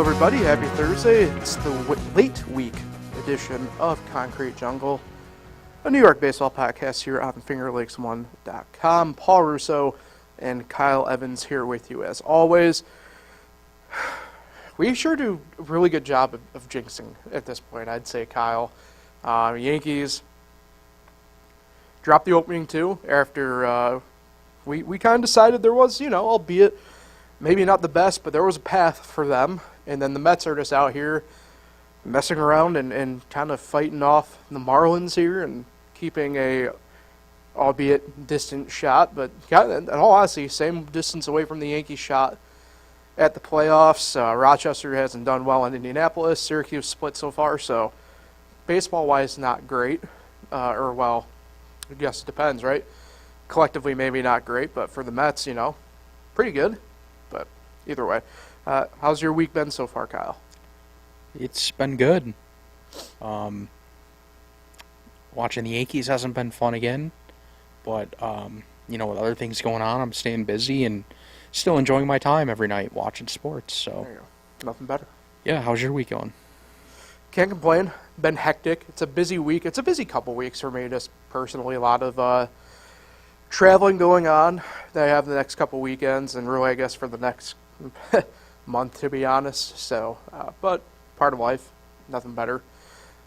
everybody. Happy Thursday. It's the late week edition of Concrete Jungle, a New York baseball podcast here on FingerLakes1.com. Paul Russo and Kyle Evans here with you as always. We sure do a really good job of jinxing at this point, I'd say, Kyle. Yankees dropped the opening two after we kind of decided there was, albeit maybe not the best, but there was a path for them. And then the Mets are just out here messing around and kind of fighting off the Marlins here and keeping a, albeit distant shot, but in all honesty, same distance away from the Yankees shot at the playoffs. Rochester hasn't done well in Indianapolis. Syracuse split so far, so baseball-wise, not great. I guess it depends, right? Collectively, maybe not great, but for the Mets, pretty good. But either way. How's your week been so far, Kyle? It's been good. Watching the Yankees hasn't been fun again, but with other things going on, I'm staying busy and still enjoying my time every night watching sports. So there you go. Nothing better. Yeah, how's your week going? Can't complain. Been hectic. It's a busy week. It's a busy couple weeks for me, just personally. A lot of traveling going on that I have the next couple weekends, and really, I guess, for the next month, to be honest. So, but part of life, nothing better.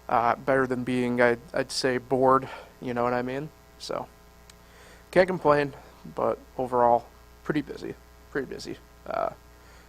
Better than being, I'd say, bored, you know what I mean? So, can't complain, but overall, pretty busy.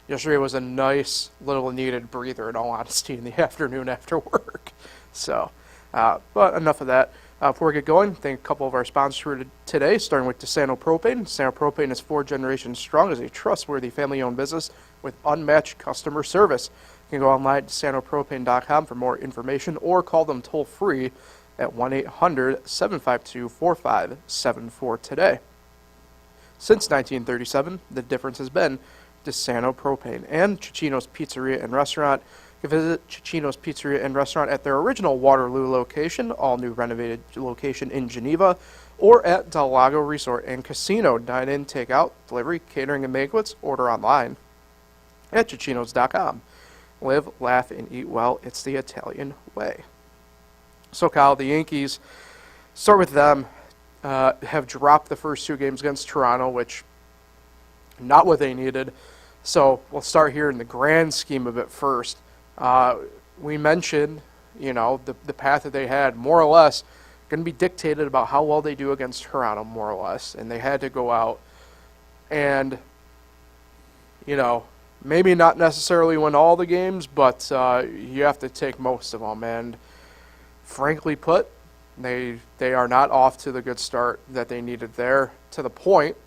Yesterday was a nice little needed breather, in all honesty, in the afternoon after work. So, but enough of that. Before we get going, thank a couple of our sponsors today, starting with Desano Propane. Desano Propane is 4 generations strong as a trustworthy family-owned business with unmatched customer service. You can go online to DesanoPropane.com for more information or call them toll-free at 1-800-752-4574 today. Since 1937, the difference has been Desano Propane and Cicino's Pizzeria and Restaurant. You can visit Cicino's Pizzeria and Restaurant at their original Waterloo location, all-new renovated location in Geneva, or at Del Lago Resort and Casino. Dine-in, take-out, delivery, catering, and banquets. Order online at Cicinos.com. Live, laugh, and eat well. It's the Italian way. So, Kyle, the Yankees, start with them, have dropped the first 2 games against Toronto, which not what they needed. So we'll start here in the grand scheme of it first. We mentioned, the path that they had, more or less, going to be dictated about how well they do against Toronto, more or less. And they had to go out and, maybe not necessarily win all the games, but you have to take most of them. And frankly put, they are not off to the good start that they needed there, to the point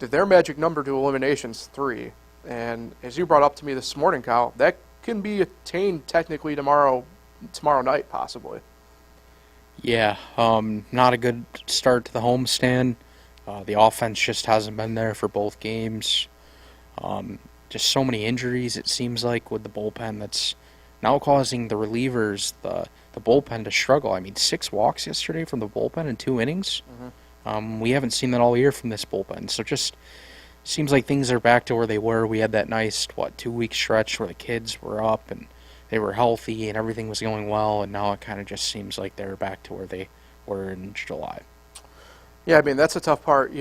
that their magic number to elimination is 3. And as you brought up to me this morning, Kyle, that can be attained technically tomorrow night, possibly. Yeah, not a good start to the homestand. The offense just hasn't been there for both games. Just so many injuries, it seems like, with the bullpen that's now causing the relievers, the bullpen to struggle. I mean, 6 walks yesterday from the bullpen in 2 innings. Mm-hmm. We haven't seen that all year from this bullpen. So just seems like things are back to where they were. We had that nice, 2-week stretch where the kids were up and they were healthy and everything was going well, and now it kind of just seems like they're back to where they were in July. Yeah, I mean, that's a tough part,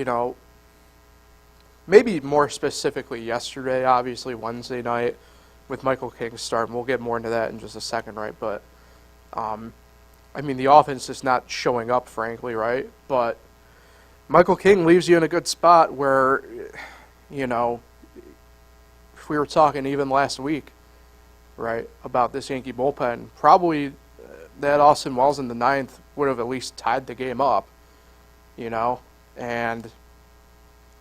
maybe more specifically yesterday, obviously Wednesday night with Michael King starting. We'll get more into that in just a second, right? But, the offense is not showing up, frankly, right? But Michael King leaves you in a good spot where, if we were talking even last week, right, about this Yankee bullpen, probably that Austin Wells in the 9th would have at least tied the game up, and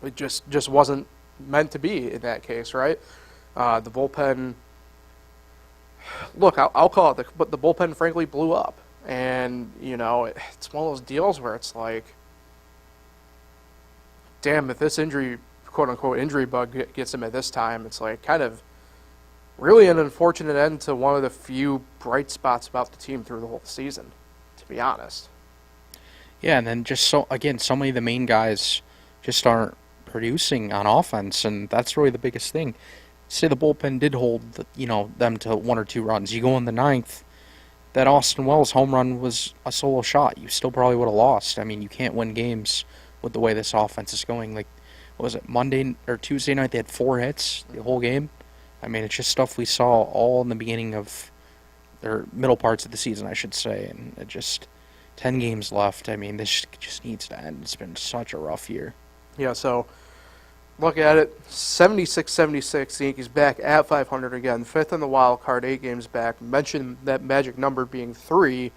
it just wasn't meant to be in that case, right? The bullpen, look, I'll call it, but the bullpen frankly blew up. And, it's one of those deals where it's like, damn, if this injury, quote-unquote, injury bug gets him at this time, it's like kind of really an unfortunate end to one of the few bright spots about the team through the whole season, to be honest. Yeah, and then just so many of the main guys just aren't producing on offense, and that's really the biggest thing. say the bullpen did hold, them to 1 or 2 runs. You go in the ninth, that Austin Wells home run was a solo shot. You still probably would have lost. I mean, you can't win games with the way this offense is going. Like, what was it, Monday or Tuesday night? They had 4 hits the whole game. I mean, it's just stuff we saw all in the beginning of their middle parts of the season, I should say. And it just 10 games left. I mean, this just needs to end. It's been such a rough year. Yeah, so look at it. 76-76. The Yankees back at 500 again. 5th in the wild card, 8 games back. Mentioned that magic number being 3.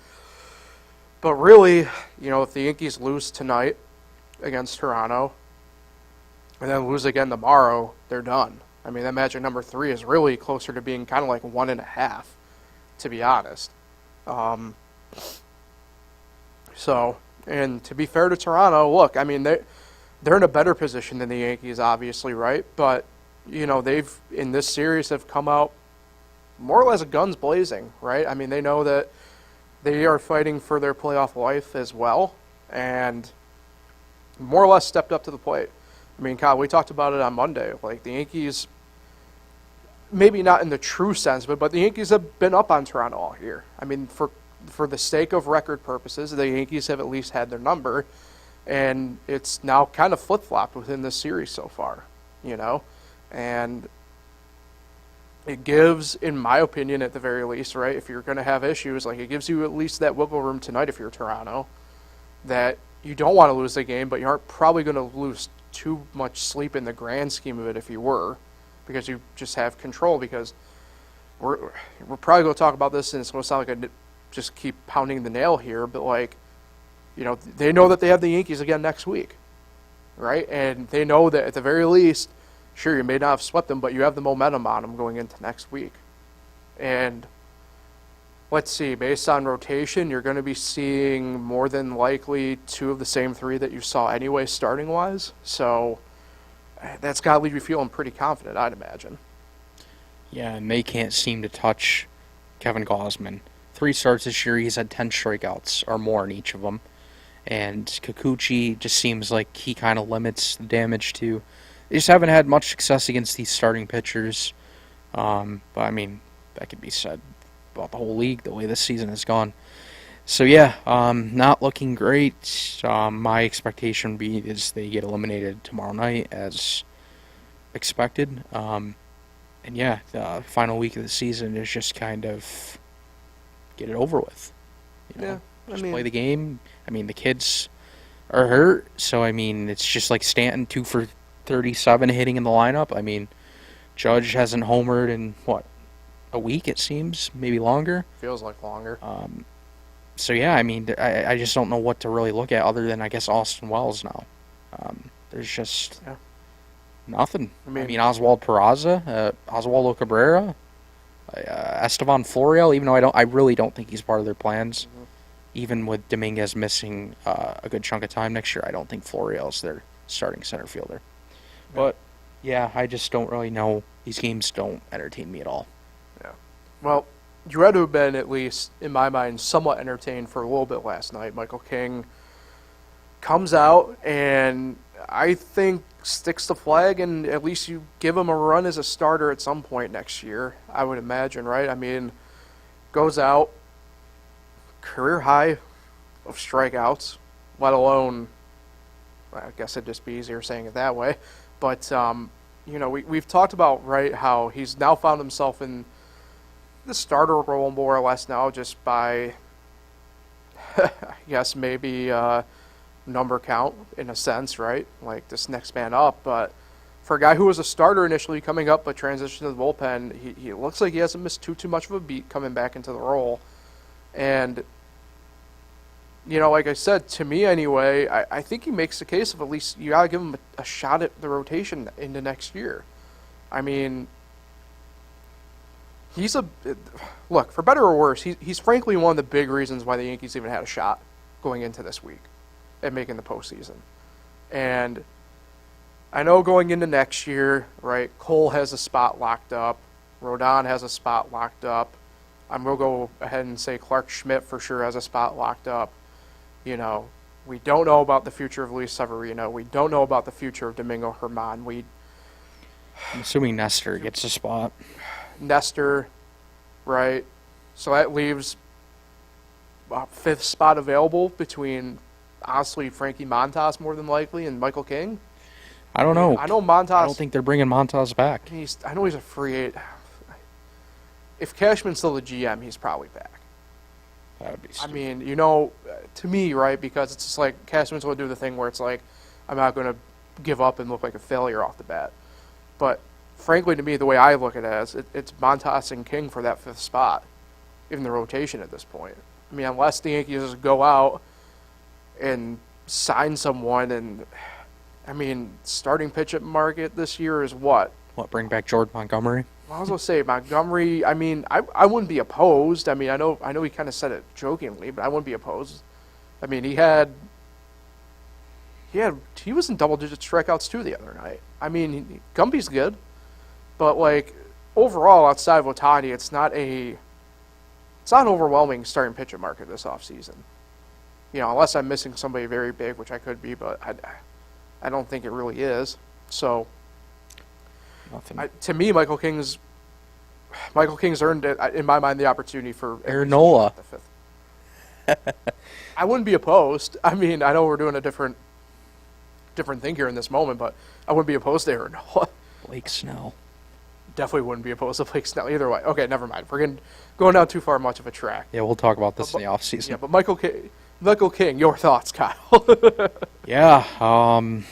But really, if the Yankees lose tonight against Toronto and then lose again tomorrow, they're done. I mean, that magic number 3 is really closer to being kind of like 1.5, to be honest. So, and to be fair to Toronto, look, I mean, they're in a better position than the Yankees, obviously, right? But, they've, in this series, have come out more or less guns blazing, right? I mean, they know that they are fighting for their playoff life as well, and more or less stepped up to the plate. I mean, Kyle, we talked about it on Monday. Like, the Yankees, maybe not in the true sense, but the Yankees have been up on Toronto all year. I mean, for the sake of record purposes, the Yankees have at least had their number, and it's now kind of flip-flopped within this series so far, and it gives, in my opinion, at the very least, right, if you're going to have issues, like, it gives you at least that wiggle room tonight if you're Toronto, that you don't want to lose the game, but you aren't probably going to lose too much sleep in the grand scheme of it if you were, because you just have control, because we're probably going to talk about this, and it's going to sound like I just keep pounding the nail here, but, like, they know that they have the Yankees again next week, right? And they know that at the very least, sure, you may not have swept them, but you have the momentum on them going into next week. And let's see, based on rotation, you're going to be seeing more than likely 2 of the same 3 that you saw anyway starting-wise. So that's got to leave you feeling pretty confident, I'd imagine. Yeah, and they can't seem to touch Kevin Gausman. 3 starts this year, he's had 10 strikeouts or more in each of them. And Kikuchi just seems like he kind of limits the damage too. They just haven't had much success against these starting pitchers. But, I mean, that could be said about the whole league, the way this season has gone. So, yeah, not looking great. My expectation would be is they get eliminated tomorrow night as expected. And, yeah, the final week of the season is just kind of get it over with. Yeah, just play the game. I mean, the kids are hurt, so, I mean, it's just like Stanton, 2 for 37 hitting in the lineup. I mean, Judge hasn't homered in, a week, it seems, maybe longer. Feels like longer. So, yeah, I mean, I just don't know what to really look at other than, I guess, Austin Wells now. There's just nothing. I mean, Oswald Peraza, Oswaldo Cabrera, Estevan Florial, even though I really don't think he's part of their plans. Mm-hmm. Even with Dominguez missing a good chunk of time next year, I don't think Florial's their starting center fielder. Yeah. But, yeah, I just don't really know. These games don't entertain me at all. Yeah. Well, you had to have been, at least, in my mind, somewhat entertained for a little bit last night. Michael King comes out and I think sticks the flag, and at least you give him a run as a starter at some point next year, I would imagine, right? I mean, goes out, career high of strikeouts, let alone, I guess it'd just be easier saying it that way. But, we've talked about, right, how he's now found himself in the starter role more or less now just by, I guess, maybe number count in a sense, right? Like this next man up. But for a guy who was a starter initially coming up but transitioned to the bullpen, he looks like he hasn't missed too much of a beat coming back into the role. And, like I said, to me anyway, I think he makes the case of at least you got to give him a shot at the rotation into next year. I mean, look, for better or worse, he's frankly one of the big reasons why the Yankees even had a shot going into this week at making the postseason. And I know going into next year, right, Cole has a spot locked up, Rodon has a spot locked up. I'm going to go ahead and say Clark Schmidt for sure has a spot locked up. We don't know about the future of Luis Severino. We don't know about the future of Domingo Germán. I'm assuming Nestor gets a spot. Nestor, right? So that leaves a fifth spot available between, honestly, Frankie Montas more than likely and Michael King. I don't know. I know Montas. I don't think they're bringing Montas back. I know he's a free agent. If Cashman's still the GM, he's probably back. That would be stupid. I mean, you know, to me, right, because it's just like Cashman's going to do the thing where it's like, I'm not going to give up and look like a failure off the bat. But frankly, to me, the way I look at it is it's Montas and King for that fifth spot in the rotation at this point. I mean, unless the Yankees just go out and sign someone, and I mean, starting pitch market this year is what? What, bring back Jordan Montgomery? I was going to say Montgomery. I mean, I wouldn't be opposed. I mean, I know he kind of said it jokingly, but I wouldn't be opposed. I mean, he was in double-digit strikeouts too the other night. I mean, Gumby's good, but like overall, outside of Ohtani, it's not an overwhelming starting pitcher market this offseason. You know, unless I'm missing somebody very big, which I could be, but I don't think it really is. So, to me, Michael King's earned, in my mind, the opportunity for Aaron Nola. The fifth. I wouldn't be opposed. I mean, I know we're doing a different thing here in this moment, but I wouldn't be opposed to Aaron Nola. Blake Snell. Definitely wouldn't be opposed to Blake Snell either way. Okay, never mind. We're going down too far much of a track. Yeah, we'll talk about this in the offseason. Yeah, but Michael King, your thoughts, Kyle? Yeah,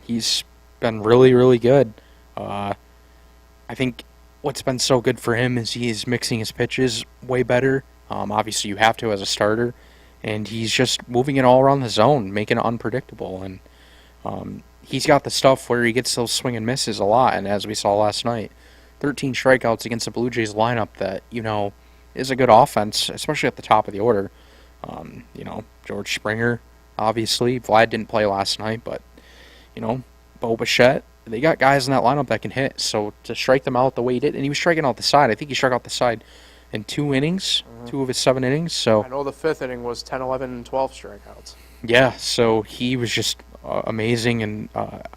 he's been really, really good. I think what's been so good for him is he's mixing his pitches way better. Obviously, you have to as a starter. And he's just moving it all around the zone, making it unpredictable. And he's got the stuff where he gets those swing and misses a lot. And as we saw last night, 13 strikeouts against the Blue Jays lineup that, you know, is a good offense, especially at the top of the order. You know, George Springer, obviously. Vlad didn't play last night, but, you know, Bo Bichette. They got guys in that lineup that can hit. So to strike them out the way he did, and he was striking out the side. I think he struck out the side in 2 innings, 2 of his 7 innings. So I know the 5th inning was 10, 11, and 12 strikeouts. Yeah, so he was just amazing, and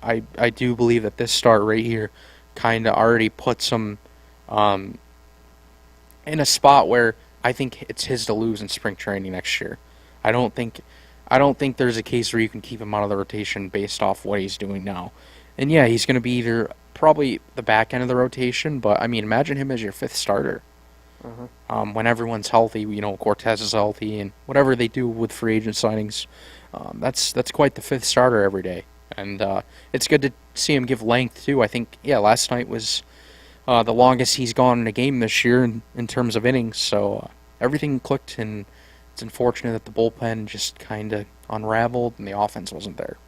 I do believe that this start right here kind of already puts him in a spot where I think it's his to lose in spring training next year. I don't think there's a case where you can keep him out of the rotation based off what he's doing now. And yeah, he's going to be either probably the back end of the rotation, but I mean, imagine him as your 5th starter. When everyone's healthy, you know, Cortez is healthy, and whatever they do with free agent signings, that's quite the 5th starter every day. And it's good to see him give length too. I think last night was the longest he's gone in a game this year in terms of innings. So everything clicked, and it's unfortunate that the bullpen just kind of unraveled and the offense wasn't there.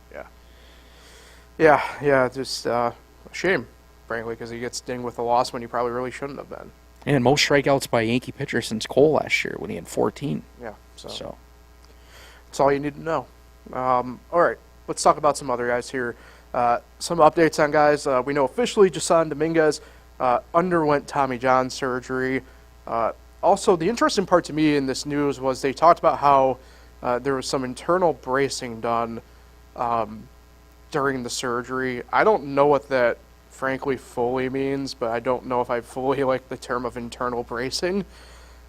Yeah, just a shame, frankly, because he gets dinged with a loss when he probably really shouldn't have been. And most strikeouts by a Yankee pitcher since Cole last year when he had 14. Yeah, so that's all you need to know. All right, let's talk about some other guys here. Some updates on guys. We know officially Jason Dominguez underwent Tommy John surgery. Also, the interesting part to me in this news was they talked about how there was some internal bracing done during the surgery. I don't know what that frankly fully means, but I don't know if I fully like the term of internal bracing.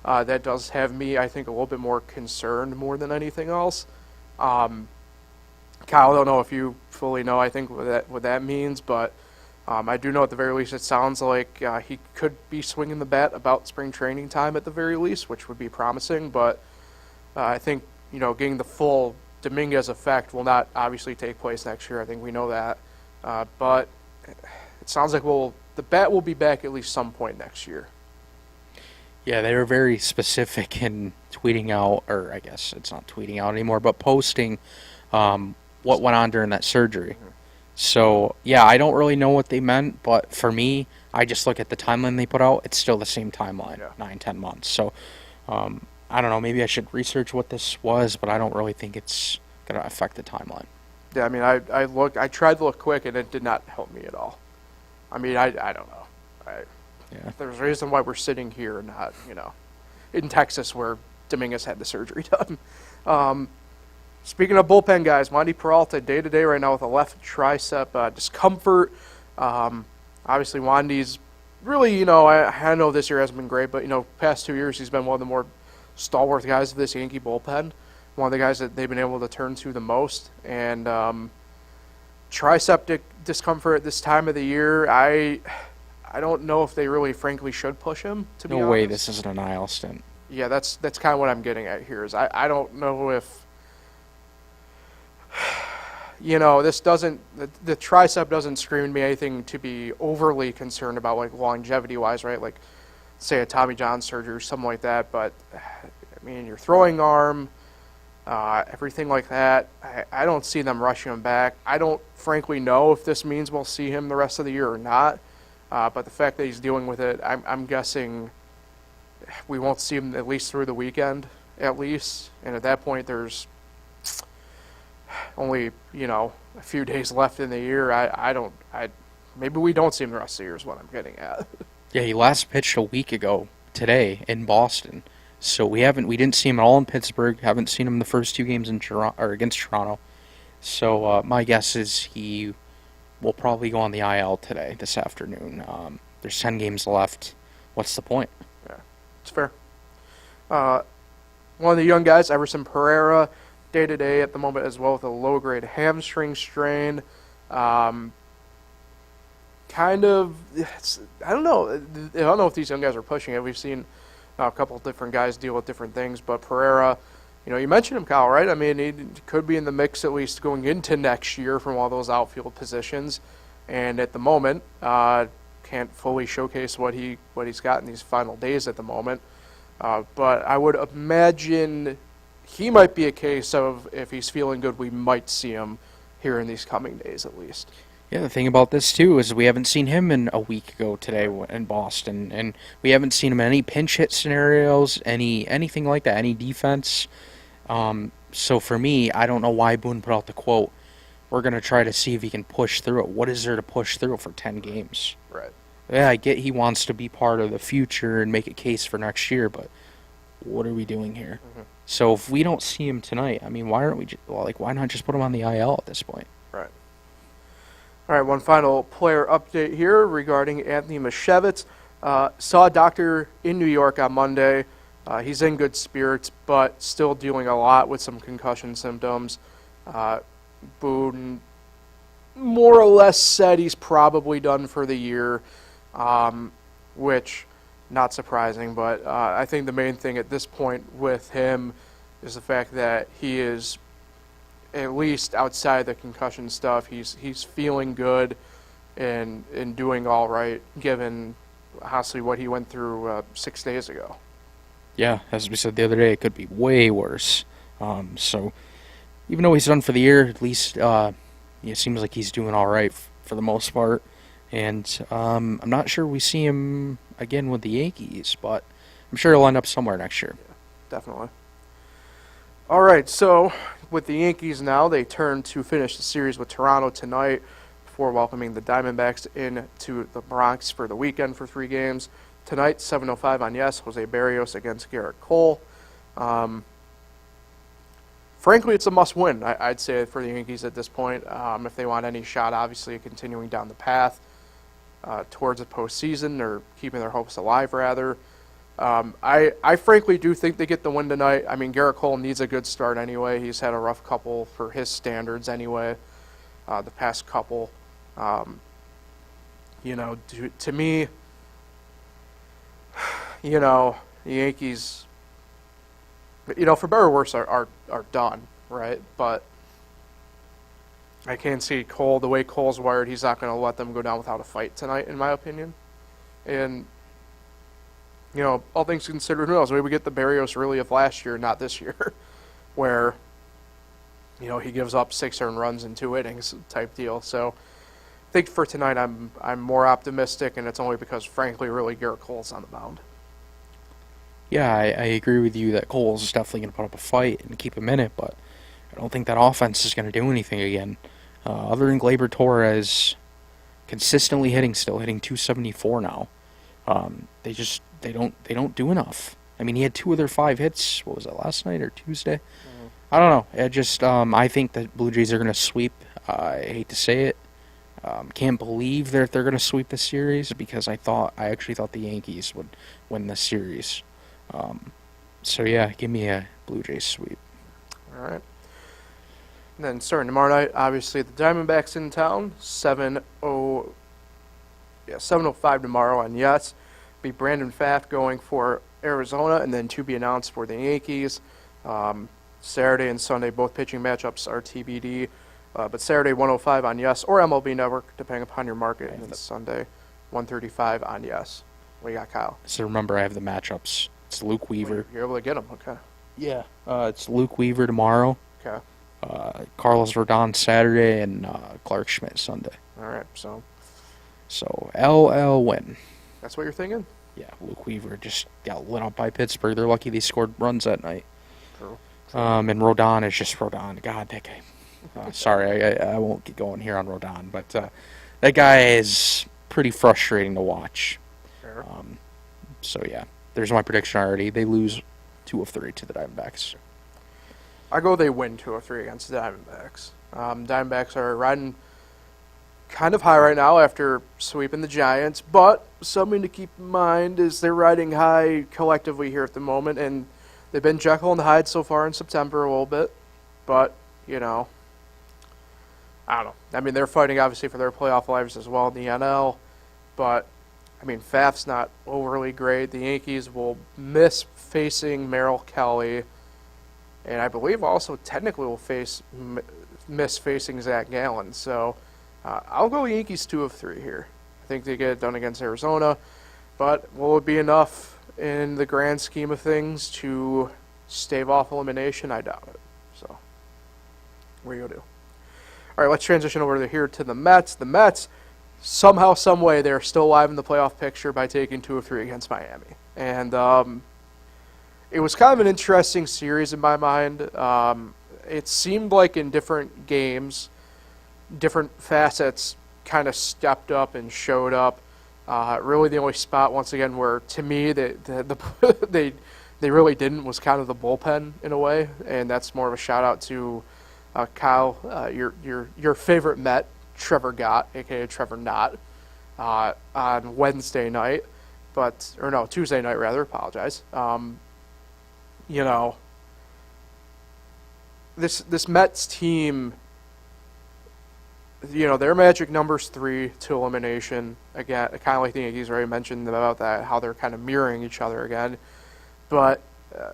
That does have me, I think, a little bit more concerned more than anything else. Kyle, I don't know if you fully know, I think, what that means, but I do know at the very least it sounds like he could be swinging the bat about spring training time at the very least, which would be promising, but I think, you know, getting the full Dominguez effect will not obviously take place next year. I think we know that. But it sounds like the bat will be back at least some point next year. Yeah, they were very specific in tweeting out, or I guess it's not tweeting out anymore, but posting what went on during that surgery. So, yeah, I don't really know what they meant, but for me, I just look at the timeline they put out. It's still the same timeline, 9-10 months. So, I don't know, maybe I should research what this was, but I don't really think it's going to affect the timeline. Yeah, I mean, I tried to look quick, and it did not help me at all. I mean, I don't know. There's a reason why we're sitting here and not, you know, in Texas where Dominguez had the surgery done. Speaking of bullpen guys, Monty Peralta day-to-day right now with a left tricep discomfort. Obviously, Wandy's really, I know this year hasn't been great, but, past 2 years he's been one of the more stalwart guys of this Yankee bullpen. One of the guys that they've been able to turn to the most. And tricep discomfort at this time of the year, I don't know if they really, frankly, should push him, to be honest. No way this isn't an IL stint. Yeah, that's kind of what I'm getting at here. Is I don't know if this doesn't the tricep doesn't scream to me anything to be overly concerned about, like longevity wise, right? Like say a Tommy John surgery or something like that. But I mean, your throwing arm, everything like that. I don't see them rushing him back. I don't frankly know if this means we'll see him the rest of the year or not. But the fact that he's dealing with it, I'm guessing we won't see him at least through the weekend, at least. And at that point, there's only, a few days left in the year. Maybe we don't see him the rest of the year is what I'm getting at. Yeah, he last pitched a week ago today in Boston. So we didn't see him at all in Pittsburgh. Haven't seen him the first 2 games in Toronto or against Toronto. So my guess is he will probably go on the IL today, this afternoon. There's 10 games left. What's the point? Yeah, it's fair. One of the young guys, Everson Pereira, day-to-day at the moment as well with a low-grade hamstring strain. I don't know if these young guys are pushing it. We've seen a couple of different guys deal with different things, but Pereira, you mentioned him, Kyle, right? I mean, he could be in the mix at least going into next year from all those outfield positions, and at the moment, can't fully showcase what he's got in these final days at the moment. But I would imagine he might be a case of, if he's feeling good, we might see him here in these coming days at least. Yeah, the thing about this, too, is we haven't seen him in a week ago today in Boston, and we haven't seen him in any pinch hit scenarios, anything like that, any defense. So for me, I don't know why Boone put out the quote, we're going to try to see if he can push through it. What is there to push through for 10 games? Right. Yeah, I get he wants to be part of the future and make a case for next year, but what are we doing here? Mm-hmm. So if we don't see him tonight, I mean, why not just put him on the IL at this point? Right. All right, one final player update here regarding Anthony Mashevitz. Saw a doctor in New York on Monday. He's in good spirits, but still dealing a lot with some concussion symptoms. Boone more or less said he's probably done for the year, which, not surprising, but I think the main thing at this point with him is the fact that he is, at least outside the concussion stuff, he's feeling good and doing all right, given honestly what he went through 6 days ago. Yeah, as we said the other day, it could be way worse. So even though he's done for the year, at least it seems like he's doing all right for the most part. And I'm not sure we see him again with the Yankees, but I'm sure he'll end up somewhere next year. Yeah, definitely. All right, so with the Yankees now, they turn to finish the series with Toronto tonight before welcoming the Diamondbacks into the Bronx for the weekend for 3 games. Tonight, 7:05 on Yes, Jose Barrios against Garrett Cole. Frankly, it's a must-win, I'd say, for the Yankees at this point, if they want any shot, obviously, of continuing down the path towards a postseason, or keeping their hopes alive, rather. I frankly do think they get the win tonight. I mean, Garrett Cole needs a good start anyway. He's had a rough couple for his standards anyway, the past couple. To me, the Yankees, for better or worse, are done, right? But I can't see Cole, the way Cole's wired, he's not going to let them go down without a fight tonight, in my opinion. And, all things considered, who knows? Maybe we get the Barrios really of last year, not this year, where, he gives up 6 earned runs in 2 innings type deal. So I think for tonight I'm more optimistic, and it's only because, frankly, really Garrett Cole's on the mound. Yeah, I agree with you that Cole's definitely going to put up a fight and keep him in it, but I don't think that offense is going to do anything again. Other than Gleyber Torres consistently hitting 274 now. They don't do enough. I mean, he had 2 of their 5 hits. What was that, last night or Tuesday? I don't know. I think the Blue Jays are going to sweep. I hate to say it. Can't believe that they're going to sweep the series because I actually thought the Yankees would win the series. So yeah, give me a Blue Jays sweep. All right. And then starting tomorrow night, obviously the Diamondbacks in town, 7:05 tomorrow on Yes. Be Brandon Pfaadt going for Arizona, and then to be announced for the Yankees. Saturday and Sunday, both pitching matchups are TBD. But Saturday, 1:05 on Yes or MLB Network, depending upon your market. And then Sunday, 1:35 on Yes. What you got, Kyle? So remember, I have the matchups. It's Luke Weaver. You're able to get them, okay. Yeah. It's Luke Weaver tomorrow. Okay. Carlos Rodon Saturday, and Clark Schmidt Sunday. All right, so LL win. that's what you're thinking? Yeah, Luke Weaver just got lit up by Pittsburgh. They're lucky they scored runs that night. True. And Rodon is just Rodon. God, that guy. Sorry, I won't get going here on Rodon, but that guy is pretty frustrating to watch. Fair. So yeah, there's my prediction already. They lose 2 of 3 to the Diamondbacks. I go they win 2-3 against the Diamondbacks. Diamondbacks are riding kind of high right now after sweeping the Giants, but something to keep in mind is they're riding high collectively here at the moment, and they've been Jekyll and Hyde so far in September a little bit, but, you know, I don't know. I mean, they're fighting, obviously, for their playoff lives as well in the NL, but, I mean, Pfaff's not overly great. The Yankees will miss facing Merrill Kelly, and I believe also technically will miss facing Zach Gallen. So I'll go Yankees 2 of 3 here. I think they get it done against Arizona, but will it be enough in the grand scheme of things to stave off elimination? I doubt it. So what are you going to do? All right, let's transition over here to the Mets. The Mets, somehow, some way, they're still alive in the playoff picture by taking 2 of 3 against Miami. And it was kind of an interesting series in my mind. It seemed like in different games, different facets kind of stepped up and showed up. Really, the only spot, once again, where to me they really didn't was kind of the bullpen in a way, and that's more of a shout out to Kyle, your favorite Met, Trevor Gott, aka Trevor Knott, on Wednesday night, Tuesday night rather. Apologize. You know, this Mets team, you know, their magic number's 3 to elimination. Again, kind of like the Yankees already mentioned about that, how they're kind of mirroring each other again. But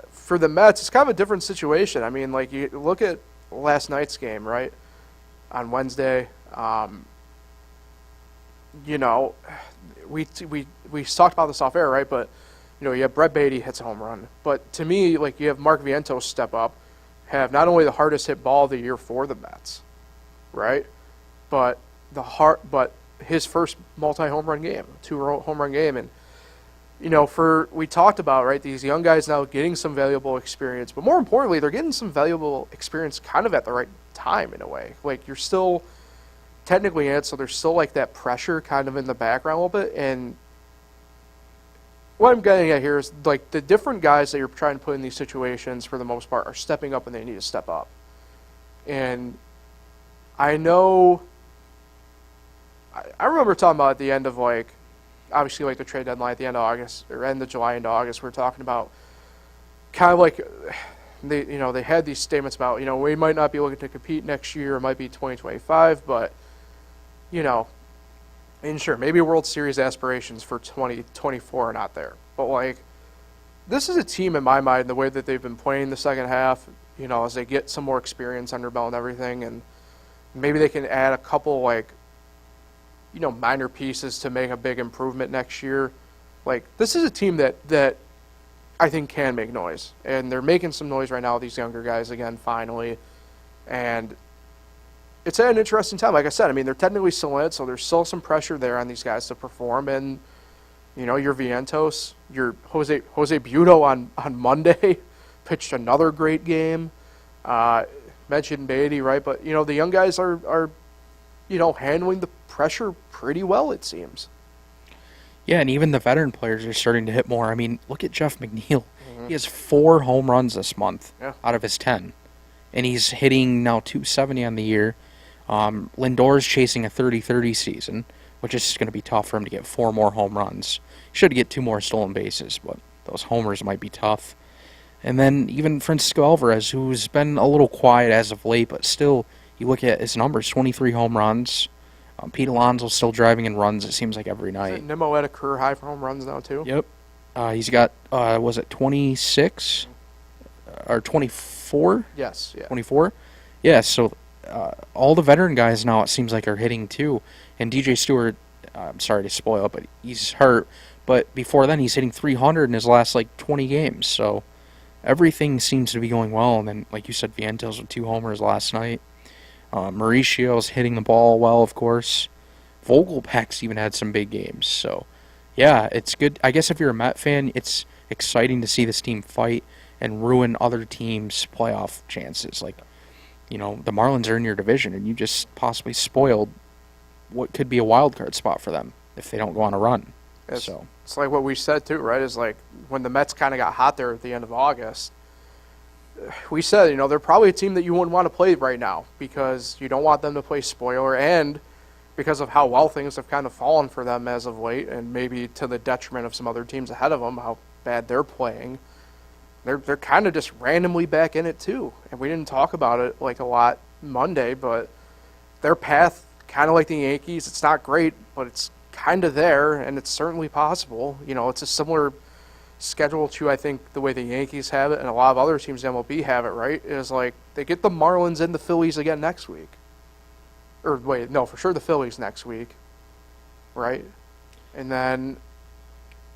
for the Mets, it's kind of a different situation. I mean, like, you look at last night's game, right, on Wednesday. You know, we talked about this off air, right? But you know, you have Brett Beatty hits a home run. But to me, like, you have Mark Vientos step up, have not only the hardest hit ball of the year for the Mets, right? But his first multi-home run game, 2-home run game. And, you know, we talked about, right, these young guys now getting some valuable experience. But more importantly, they're getting some valuable experience kind of at the right time in a way. Like, you're still technically in it, so there's still, like, that pressure kind of in the background a little bit. And what I'm getting at here is, like, the different guys that you're trying to put in these situations, for the most part, are stepping up when they need to step up. And I know, I remember talking about at the end of, like, obviously, like, the trade deadline at the end of August, or end of July into August, we're talking about kind of like, they had these statements about, you know, we might not be looking to compete next year, it might be 2025, but, you know, and sure, maybe World Series aspirations for 2024 are not there. But, like, this is a team, in my mind, the way that they've been playing the second half, you know, as they get some more experience under belt and everything, and maybe they can add a couple, like, you know, minor pieces to make a big improvement next year. Like, this is a team that I think can make noise. And they're making some noise right now, these younger guys, again, finally. And it's at an interesting time. Like I said, I mean, they're technically still in it, so there's still some pressure there on these guys to perform. And, you know, your Vientos, your Jose Buto on Monday pitched another great game. Mentioned Beatty, right? But, you know, the young guys are you know, handling the pressure pretty well, it seems. Yeah, and even the veteran players are starting to hit more. I mean, look at Jeff McNeil. Mm-hmm. He has 4 home runs this month out of his 10. And he's hitting now 270 on the year. Lindor's chasing a 30-30 season, which is going to be tough for him to get 4 more home runs. Should get 2 more stolen bases, but those homers might be tough. And then even Francisco Alvarez, who's been a little quiet as of late, but still, you look at his numbers, 23 home runs. Pete Alonso's still driving in runs, it seems like, every night. Isn't Nimmo at a career high for home runs now, too? Yep. He's got, was it 26? Or 24? Yes, yeah. 24? Yeah, so all the veteran guys now, it seems like, are hitting, too. And DJ Stewart, I'm sorry to spoil it, but he's hurt. But before then, he's hitting 300 in his last, 20 games. So everything seems to be going well. And then, like you said, Vientos with 2 homers last night. Mauricio's hitting the ball well, of course. Vogelback's even had some big games. So, yeah, it's good. I guess if you're a Met fan, it's exciting to see this team fight and ruin other teams' playoff chances. The Marlins are in your division, and you just possibly spoiled what could be a wild card spot for them if they don't go on a run. It's like what we said, too, right? Is like when the Mets kind of got hot there at the end of August, we said, they're probably a team that you wouldn't want to play right now because you don't want them to play spoiler, and because of how well things have kind of fallen for them as of late, and maybe to the detriment of some other teams ahead of them, how bad they're playing. They're kind of just randomly back in it too, and we didn't talk about it a lot Monday, but their path, kind of like the Yankees, it's not great, but it's kind of there, and it's certainly possible. It's a similar schedule to, I think, the way the Yankees have it and a lot of other teams in MLB have it, right? Is they get the Marlins and the Phillies again next week. Or wait, no, for sure the Phillies next week, right? And then,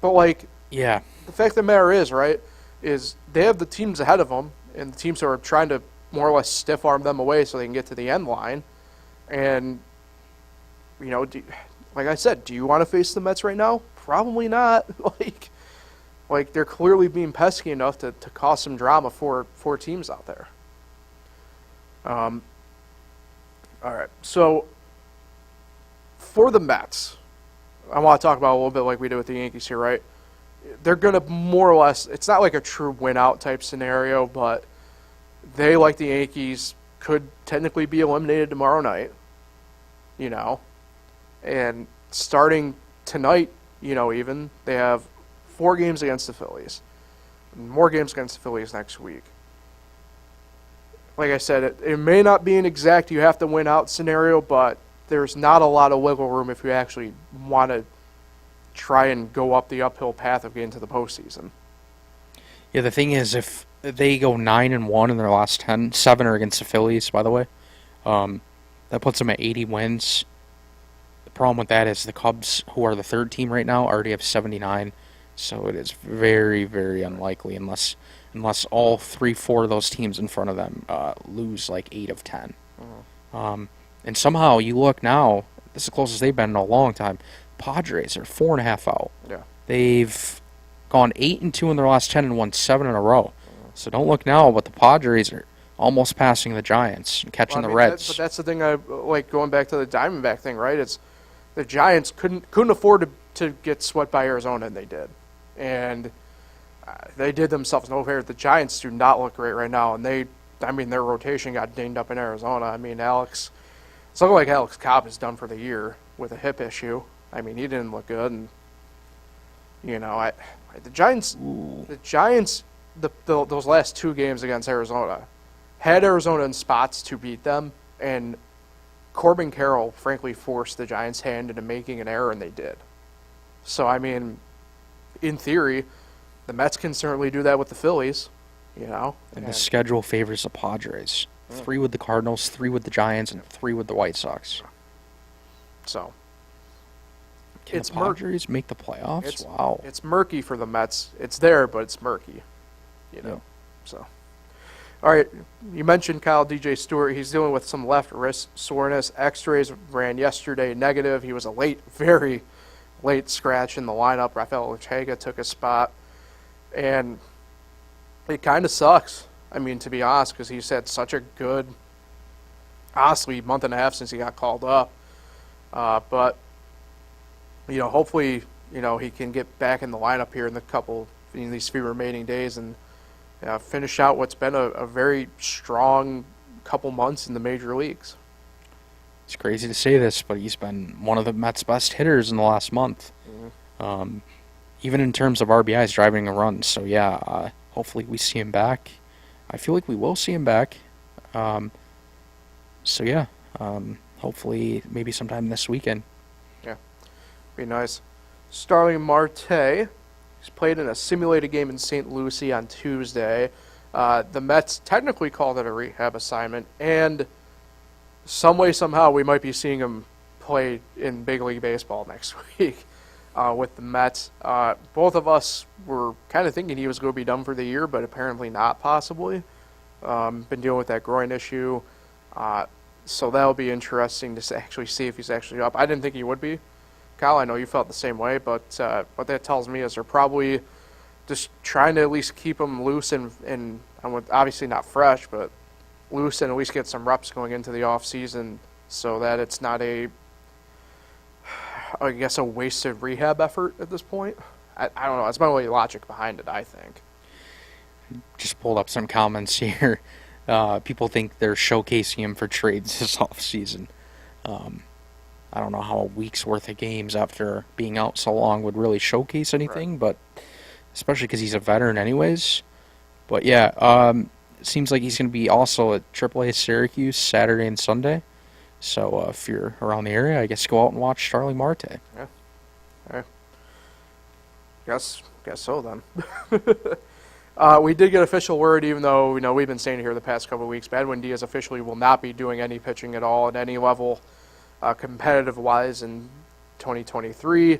but yeah, the fact of the matter is, right, is they have the teams ahead of them, and the teams are trying to more or less stiff arm them away so they can get to the end line. And, like I said, do you want to face the Mets right now? Probably not. They're clearly being pesky enough to cause some drama for teams out there. All right, so for the Mets, I want to talk about a little bit like we did with the Yankees here, right? They're going to more or less, it's not like a true win-out type scenario, but they, like the Yankees, could technically be eliminated tomorrow night, and starting tonight, even, they have 4 games against the Phillies, more games against the Phillies next week. Like I said, it may not be an exact you have to win out scenario, but there's not a lot of wiggle room if you actually want to try and go up the uphill path of getting to the postseason. Yeah, the thing is, if they go 9-1 in their last 10, 7 are against the Phillies, by the way, that puts them at 80 wins. The problem with that is the Cubs, who are the 3rd team right now, already have 79, so it is very, very unlikely unless all 3-4 of those teams in front of them lose 8 of 10. Mm-hmm. And somehow you look now, this is the closest they've been in a long time. Padres are 4.5 out. Yeah. They've gone 8-2 in their last 10 and won 7 in a row. Mm-hmm. So don't look now, but the Padres are almost passing the Giants and catching the Reds. But that's the thing I like going back to the Diamondback thing, right? It's the Giants couldn't afford to get swept by Arizona, and they did. And they did themselves no favor. The Giants do not look great right now, and their rotation got dinged up in Arizona. It's looking like Alex Cobb is done for the year with a hip issue. He didn't look good, and the Giants, those last 2 games against Arizona, had Arizona in spots to beat them, and Corbin Carroll frankly forced the Giants' hand into making an error, and they did. So in theory, the Mets can certainly do that with the Phillies, And the schedule favors the Padres. 3 with the Cardinals, 3 with the Giants, and 3 with the White Sox. So, can the Padres make the playoffs? Wow. It's murky for the Mets. It's there, but it's murky. Yeah. So, all right, you mentioned Kyle DJ Stewart. He's dealing with some left wrist soreness. X-rays ran yesterday negative. He was a very late scratch in the lineup. Rafael Ortega took a spot. And it kind of sucks, to be honest, because he's had such a good, honestly, month and a half since he got called up. But, hopefully, he can get back in the lineup here in these few remaining days and finish out what's been a very strong couple months in the major leagues. It's crazy to say this, but he's been one of the Mets' best hitters in the last month. Even in terms of RBIs, driving a run. So yeah, hopefully we see him back. I feel like we will see him back. So yeah, hopefully maybe sometime this weekend. Yeah, be nice. Starling Marte, he's played in a simulated game in St. Lucie on Tuesday. The Mets technically called it a rehab assignment, and some way, somehow, we might be seeing him play in Big League Baseball next week with the Mets. Both of us were kind of thinking he was going to be done for the year, but apparently not, possibly. Been dealing with that groin issue. So that'll be interesting to actually see if he's actually up. I didn't think he would be. Kyle, I know you felt the same way, but what that tells me is they're probably just trying to at least keep him loose and obviously not fresh, but loose and at least get some reps going into the off season so that it's not a wasted rehab effort at this point. I don't know. That's my only logic behind it, I think. Just pulled up some comments here. People think they're showcasing him for trades this offseason. I don't know how a week's worth of games after being out so long would really showcase anything, Right. but especially because he's a veteran anyways. But yeah, it seems like he's going to be also at AAA Syracuse Saturday and Sunday. So if you're around the area, I guess go out and watch Starling Marte. Yeah. Okay. Guess so then. We did get official word, even though we've been saying it here the past couple of weeks. Edwin Diaz officially will not be doing any pitching at all at any level, competitive-wise, in 2023.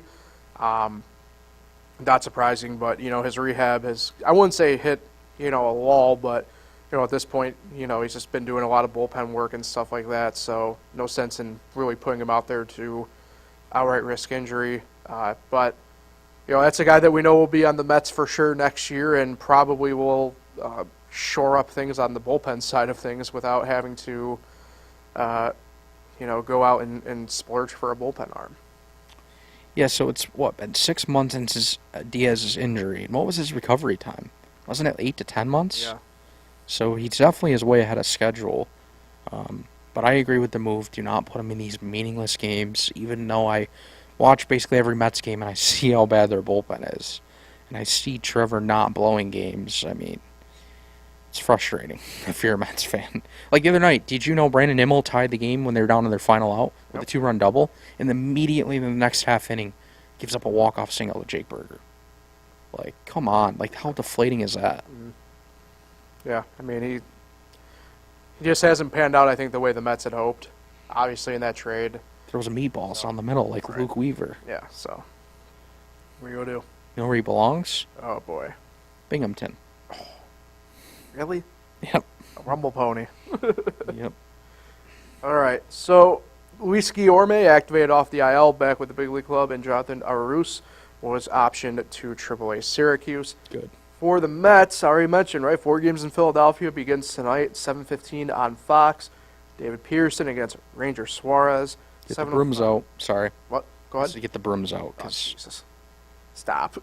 Not surprising, but his rehab I wouldn't say hit a lull, but at this point he's just been doing a lot of bullpen work and stuff like that. So no sense in really putting him out there to outright risk injury. But that's a guy that we know will be on the Mets for sure next year, and probably will shore up things on the bullpen side of things without having to, go out and splurge for a bullpen arm. Yeah, so it's been 6 months since Diaz's injury, and what was his recovery time? Wasn't it 8 to 10 months? Yeah. So he definitely is way ahead of schedule. But I agree with the move. Do not put him in these meaningless games, even though I watch basically every Mets game and I see how bad their bullpen is. And I see Trevor not blowing games. I mean, it's frustrating if you're a Mets fan. Like the other night, did you know Brandon Nimmo tied the game when they were down to their final out with a 2-run double? And immediately in the next half inning, gives up a walk-off single to Jake Berger. Like, come on. Like, how deflating is that? Yeah, I mean, he just hasn't panned out, I think, the way the Mets had hoped, obviously, in that trade. Throws a meatballs down the middle like Right. Luke Weaver. Yeah, so what are you going to do? You know where he belongs? Oh, boy. Binghamton. Really? Yep. A rumble pony. Yep. All right, so Luis Guillorme activated off the IL back with the big league club, and Jonathan Arus was optioned to AAA Syracuse. Good. For the Mets, I already mentioned, right? 4 games in Philadelphia begins tonight, 7:15 on Fox. David Pearson against Ranger Suarez. Get the brooms out. Sorry. What? Go ahead. So get the brooms out. Oh, 'Cause Jesus. Stop.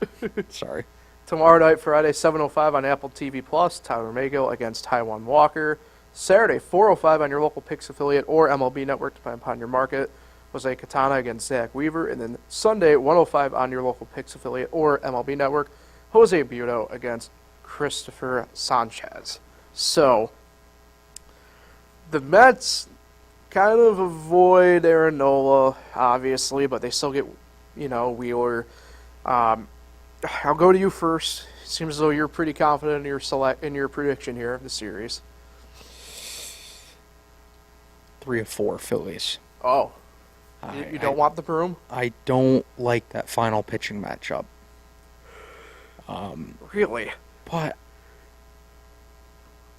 sorry. Tomorrow night, Friday, 7:05 on Apple TV+, Tyler Maygill against Taijuan Walker. Saturday, 4:05 on your local Pix affiliate or MLB Network, depending upon your market, Jose Katana against Zach Weaver. And then Sunday, 1:05 on your local Pix affiliate or MLB Network, Jose Buto against Christopher Sanchez. So, the Mets kind of avoid Aaron Nola, obviously, but they still get, Wheeler. I'll go to you first. Seems as though you're pretty confident in your prediction here of the series. 3 of 4 Phillies. Oh, you don't want the broom? I don't like that final pitching matchup. Really? But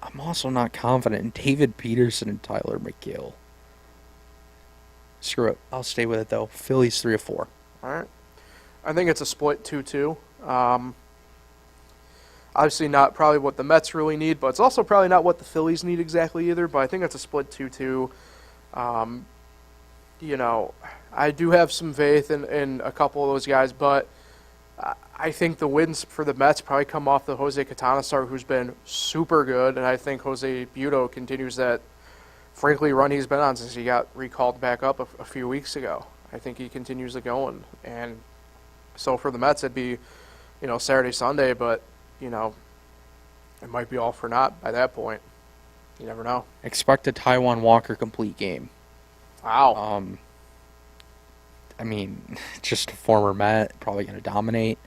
I'm also not confident in David Peterson and Tyler McGill. Screw it. I'll stay with it, though. Phillies 3 of 4. All right. I think it's a split 2-2. Obviously not probably what the Mets really need, but it's also probably not what the Phillies need exactly either, but I think it's a split 2-2. I do have some faith in a couple of those guys, but I think the wins for the Mets probably come off the Jose Katana start, who's been super good, and I think Jose Buto continues that frankly, run he's been on since he got recalled back up a few weeks ago. I think he continues to going. And so for the Mets, it'd be, Saturday, Sunday, but, it might be all for naught by that point. You never know. Expect a Taiwan Walker complete game. Wow. I mean, just a former Met, probably going to dominate.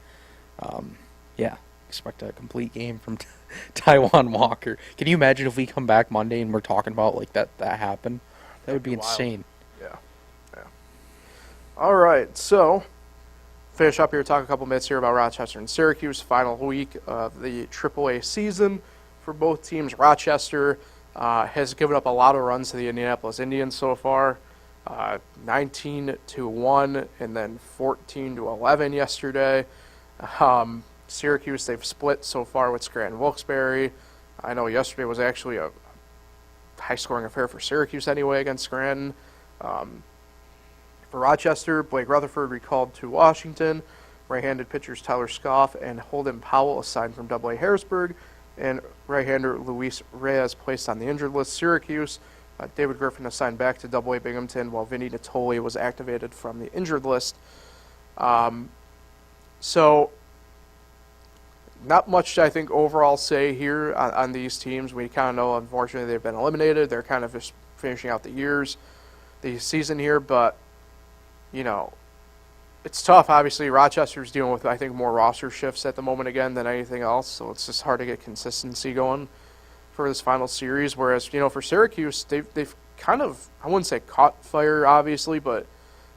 Yeah, expect a complete game from Taiwan Walker. Can you imagine if we come back Monday and we're talking about like that happened? That would be insane. Yeah. All right, so finish up here, talk a couple minutes here about Rochester and Syracuse. Final week of the AAA season for both teams. Rochester has given up a lot of runs to the Indianapolis Indians so far. 19-1 and then 14-11 yesterday. Syracuse, they've split so far with Scranton Wilkes-Barre. I know yesterday was actually a high-scoring affair for Syracuse anyway against Scranton. For Rochester, Blake Rutherford recalled to Washington. Right-handed pitchers Tyler Scoff and Holden Powell assigned from AA Harrisburg. And right-hander Luis Reyes placed on the injured list. Syracuse, David Griffin assigned back to AA Binghamton, while Vinny Natoli was activated from the injured list. So, not much, I think, overall say here on these teams. We kind of know, unfortunately, they've been eliminated. They're kind of just finishing out the season here, but, it's tough. Obviously, Rochester's dealing with, I think, more roster shifts at the moment again than anything else, so it's just hard to get consistency going for this final series. Whereas, for Syracuse, they've kind of, I wouldn't say caught fire, obviously, but,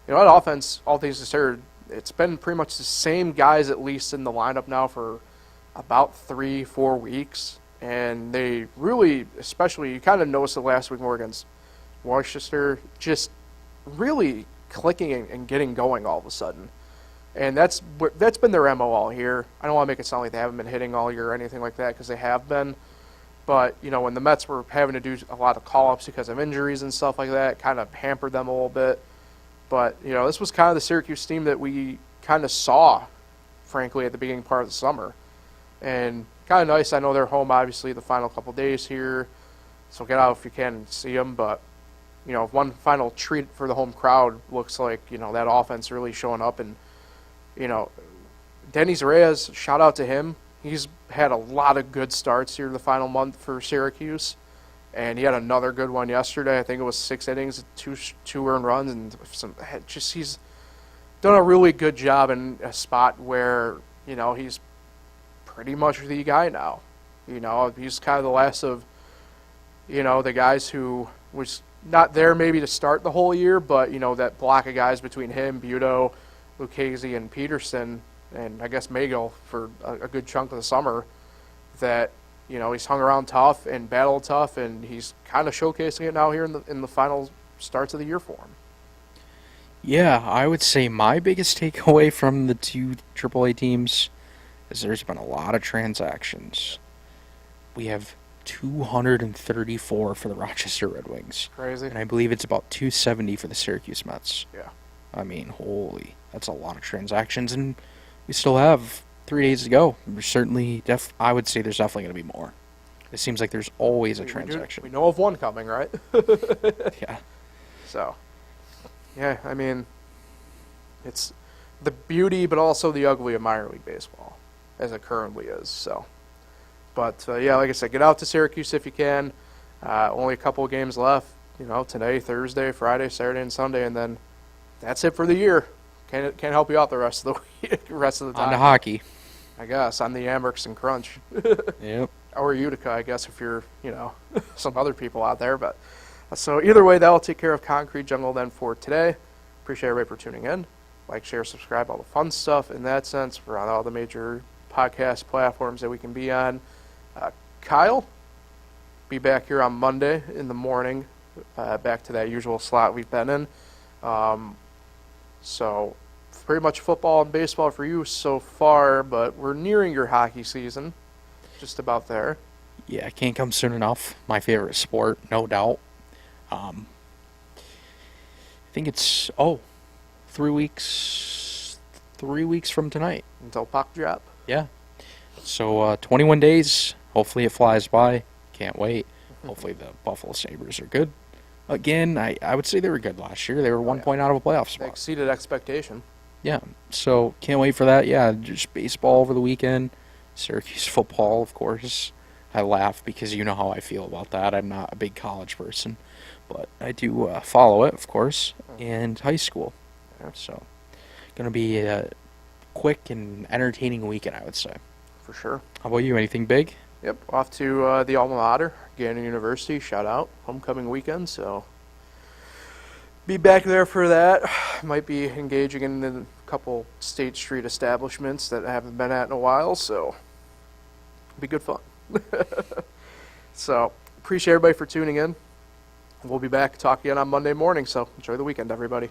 that offense, all things considered, it's been pretty much the same guys at least in the lineup now for about 3-4 weeks. And they really, especially, you kind of noticed the last week more against Worcester, just really clicking and getting going all of a sudden. And that's been their MO all year. I don't want to make it sound like they haven't been hitting all year or anything like that, because they have been. But, when the Mets were having to do a lot of call-ups because of injuries and stuff like that, it kind of hampered them a little bit. But, this was kind of the Syracuse team that we kind of saw, frankly, at the beginning part of the summer. And kind of nice. I know they're home, obviously, the final couple days here. So get out if you can and see them. But, one final treat for the home crowd looks like, that offense really showing up. And, Dennis Reyes, shout out to him. He's had a lot of good starts here the final month for Syracuse. And he had another good one yesterday. I think it was 6 innings, two earned runs, and he's done a really good job in a spot where, he's pretty much the guy now. He's kind of the last of, the guys who was not there maybe to start the whole year, but, that block of guys between him, Budo, Lucchese, and Peterson, and I guess Mago for a good chunk of the summer, that, he's hung around tough and battled tough, and he's kind of showcasing it now here in the final starts of the year for him. Yeah, I would say my biggest takeaway from the two AAA teams is there's been a lot of transactions. We have 234 for the Rochester Red Wings. Crazy. And I believe it's about 270 for the Syracuse Mets. Yeah. I mean, holy, that's a lot of transactions, and we still have 3 days to go. There's certainly, I would say there's definitely going to be more. It seems like there's always a transaction. We know of one coming, right? Yeah. So, yeah, I mean, it's the beauty but also the ugly of minor league baseball, as it currently is. So, but, yeah, like I said, get out to Syracuse if you can. Only a couple of games left, today, Thursday, Friday, Saturday, and Sunday, and then that's it for the year. Can't help you out the rest of the week, rest of the time. On to hockey. I guess, on the Amherst and Crunch. Yep. Or Utica, I guess, if you're, some other people out there. But so either way, that will take care of Concrete Jungle then for today. Appreciate everybody for tuning in. Like, share, subscribe, all the fun stuff in that sense. We're on all the major podcast platforms that we can be on. Kyle, be back here on Monday in the morning, back to that usual slot we've been in. So pretty much football and baseball for you so far, but we're nearing your hockey season. Just about there. Yeah, it can't come soon enough. My favorite sport, no doubt. I think it's 3 weeks. 3 weeks from tonight until puck drop. Yeah. So 21 days. Hopefully it flies by. Can't wait. Hopefully the Buffalo Sabres are good. Again, I would say they were good last year. They were one yeah. point out of a playoff They spot. exceeded expectation. Yeah, so can't wait for that. Yeah, just baseball over the weekend. Syracuse football, of course. I laugh because you know how I feel about that. I'm not a big college person, but I do follow it, of course, and high school. Yeah. So, gonna be a quick and entertaining weekend, I would say. For sure. How about you? Anything big? Yep, off to the alma mater, Gannon University. Shout out, homecoming weekend. So be back there for that. Might be engaging in a couple State Street establishments that I haven't been at in a while. So be good fun. So appreciate everybody for tuning in. We'll be back talking again on Monday morning. So enjoy the weekend, everybody.